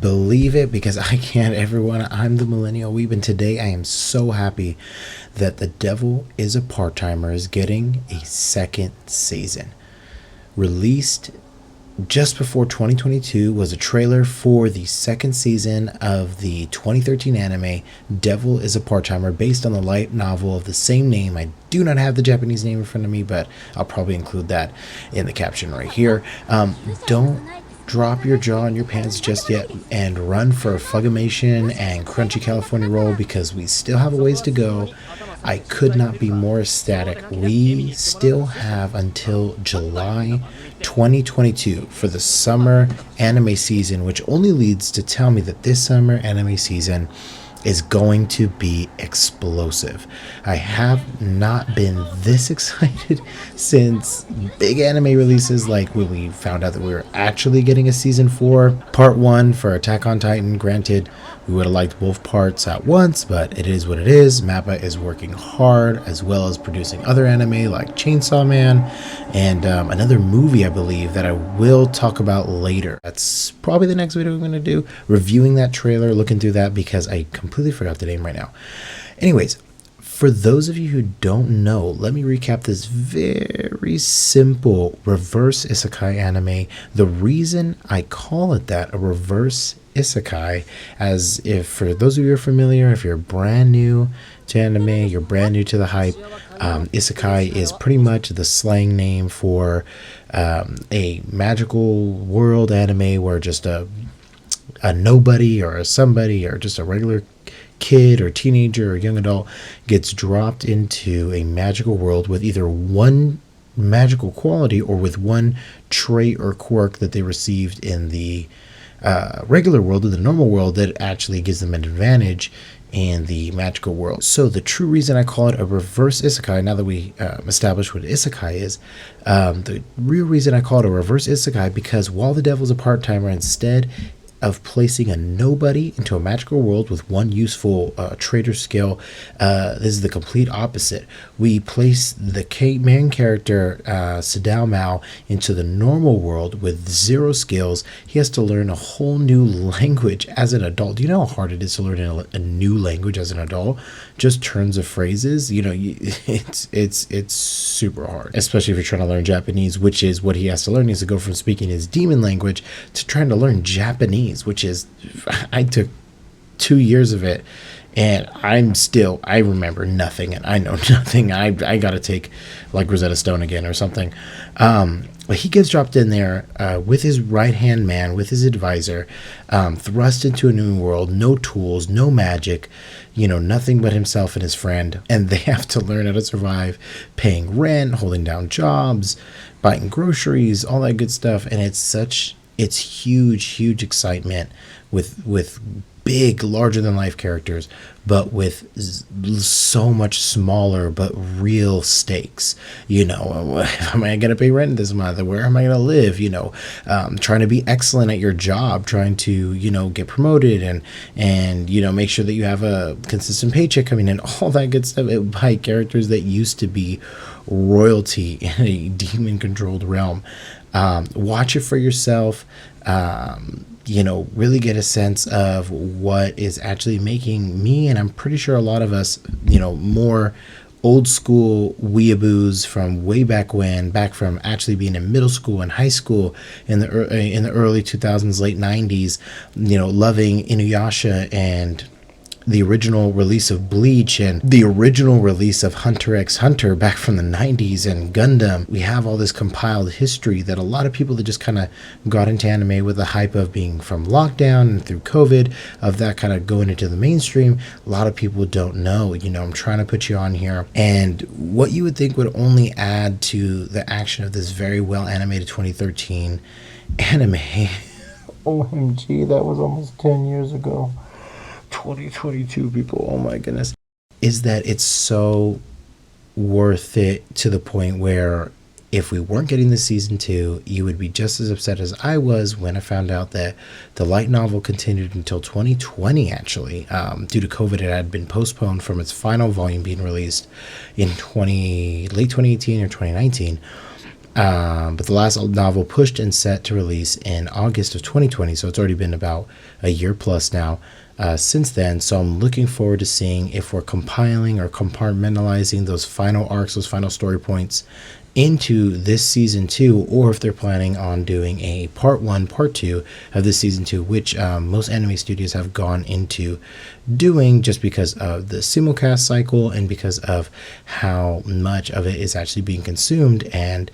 believe it? Because I can't, everyone. I'm the Millennial Weeb, and today I am so happy that The Devil is a Part-Timer is getting a second season. Released just before 2022 was a trailer for the second season of the 2013 anime Devil is a Part-Timer, based on the light novel of the same name. I do not have the Japanese name in front of me, but I'll probably include that in the caption right here. Don't drop your jaw in your pants just yet and run for Fugimation and Crunchy California Roll, because we still have a ways to go. I could not be more ecstatic. We still have until July 2022 for the summer anime season, which only leads to tell me that this summer anime season is going to be explosive. I have not been this excited since big anime releases, like when we found out that we were actually getting a season 4 part 1 for Attack on Titan. Granted, we would have liked both parts at once, but it is what it is. Mappa is working hard, as well as producing other anime like Chainsaw Man and another movie, I believe, that I will talk about later. That's probably the next video I'm going to do, reviewing that trailer, looking through that, because I completely forgot the name right now. Anyways, for those of you who don't know, let me recap this very simple reverse isekai anime. The reason I call it that, a reverse isekai, as if for those of you who are familiar, if you're brand new to anime, you're brand new to the hype, isekai is pretty much the slang name for a magical world anime where just a nobody or a somebody or just a regular kid or teenager or young adult gets dropped into a magical world with either one magical quality or with one trait or quirk that they received in the regular world, or the normal world, that actually gives them an advantage in the magical world. So the true reason I call it a reverse isekai, now that we established what isekai is, the real reason I call it a reverse isekai, because while the devil's a part-timer, instead of placing a nobody into a magical world with one useful trait or skill, this is the complete opposite. We place the main character, Sadao Mao, into the normal world with 0 skills. He has to learn a whole new language as an adult. Do you know how hard it is to learn a new language as an adult? Just turns of phrases. You know, it's super hard, especially if you're trying to learn Japanese, which is what he has to learn. He has to go from speaking his demon language to trying to learn Japanese, which is, I took 2 years of it, and I remember nothing, and I know nothing. I gotta take like Rosetta Stone again or something. But he gets dropped in there with his right hand man, with his advisor, thrust into a new world, no tools, no magic, nothing but himself and his friend, and they have to learn how to survive, paying rent, holding down jobs, buying groceries, all that good stuff. And it's huge excitement with big, larger than life characters, but with so much smaller but real stakes. Am I gonna pay rent this month? Where am I gonna live? Trying to be excellent at your job, trying to get promoted and make sure that you have a consistent paycheck coming in, all that good stuff, by characters that used to be royalty in a demon controlled realm. Watch it for yourself. Really get a sense of what is actually making me, and I'm pretty sure a lot of us, more old school weeaboos from way back when, back from actually being in middle school and high school in the early 2000s, late 90s, loving Inuyasha and the original release of Bleach and the original release of Hunter x Hunter back from the 90s and Gundam. We have all this compiled history that a lot of people that just kind of got into anime with the hype of being from lockdown and through COVID, of that kind of going into the mainstream, a lot of people don't know. I'm trying to put you on here, and what you would think would only add to the action of this very well animated 2013 anime. OMG, that was almost 10 years ago. 2022, people, oh my goodness, is that it's so worth it, to the point where if we weren't getting the season 2, you would be just as upset as I was when I found out that the light novel continued until 2020. Actually, due to COVID, it had been postponed from its final volume being released in late 2018 or 2019. But the last novel pushed and set to release in August of 2020, so it's already been about a year plus now since then. So I'm looking forward to seeing if we're compiling or compartmentalizing those final arcs, those final story points into this season 2, or if they're planning on doing a part 1, part 2 of this season 2, which most anime studios have gone into doing just because of the simulcast cycle and because of how much of it is actually being consumed, and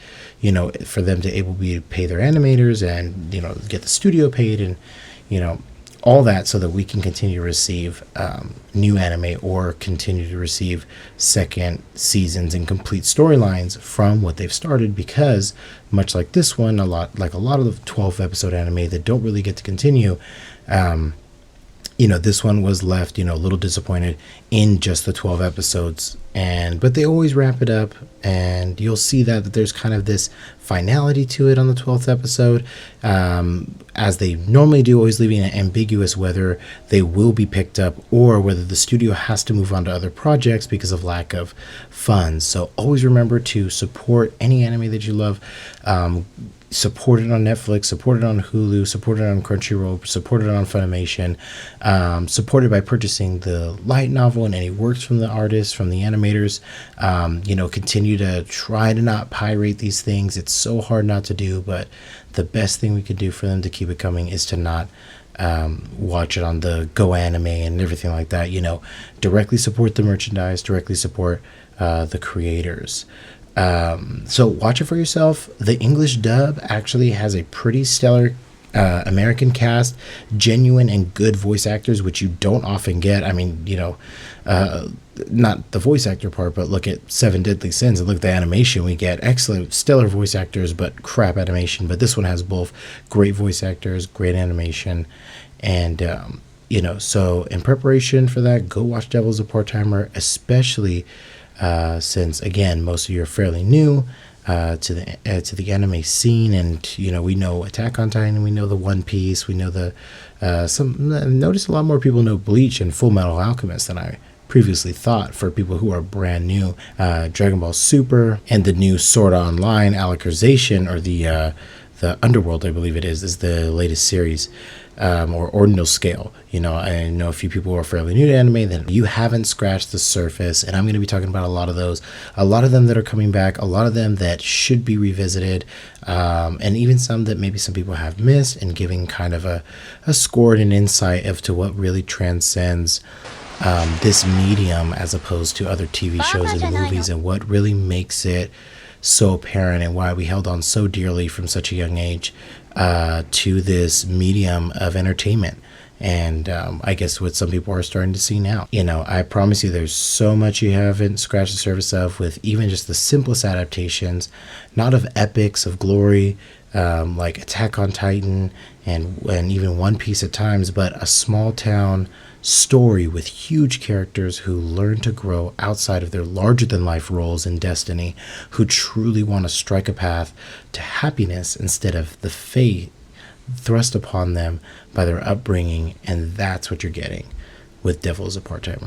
for them to able to pay their animators and get the studio paid and all that, so that we can continue to receive new anime or continue to receive second seasons and complete storylines from what they've started. Because much like this one, a lot of the 12 episode anime that don't really get to continue, this one was left, a little disappointed in just the 12 episodes. But they always wrap it up, and you'll see that there's kind of this finality to it on the 12th episode, as they normally do, always leaving it ambiguous whether they will be picked up or whether the studio has to move on to other projects because of lack of funds. So always remember to support any anime that you love. Support it on Netflix, support it on Hulu, support it on Crunchyroll, support it on Funimation, support it by purchasing the light novel and any works from the artists, from the animators. Continue to try to not pirate these things. It's so hard not to do, but the best thing we could do for them to keep it coming is to not watch it on the Go Anime and everything like that. Directly support the merchandise, directly support the creators. So watch it for yourself. The English dub actually has a pretty stellar American cast, genuine and good voice actors, which you don't often get. I mean, not the voice actor part, but look at Seven Deadly Sins and look at the animation. We get excellent, stellar voice actors, but crap animation. But this one has both great voice actors, great animation, and so in preparation for that, go watch Devil's a Part-Timer, especially since again most of you are fairly new to the anime scene, and we know Attack on Titan, we know the One Piece, we know the notice a lot more people know Bleach and Full Metal Alchemist than I previously thought. For people who are brand new, Dragon Ball Super and the new Sword Art Online Alicization, or the Underworld, I believe it is the latest series, or Ordinal Scale. I know a few people who are fairly new to anime that you haven't scratched the surface, and I'm going to be talking about a lot of those, a lot of them that are coming back, a lot of them that should be revisited, and even some that maybe some people have missed, and giving kind of a score and an insight as to what really transcends this medium as opposed to other TV shows and movies, and what really makes it so apparent and why we held on so dearly from such a young age to this medium of entertainment. And I guess what some people are starting to see now. I promise you there's so much you haven't scratched the surface of with even just the simplest adaptations, not of epics of glory like Attack on Titan and even One Piece at times, but a small town story with huge characters who learn to grow outside of their larger than life roles and destiny, who truly want to strike a path to happiness instead of the fate thrust upon them by their upbringing. And that's what you're getting with Devil is a Part-Timer.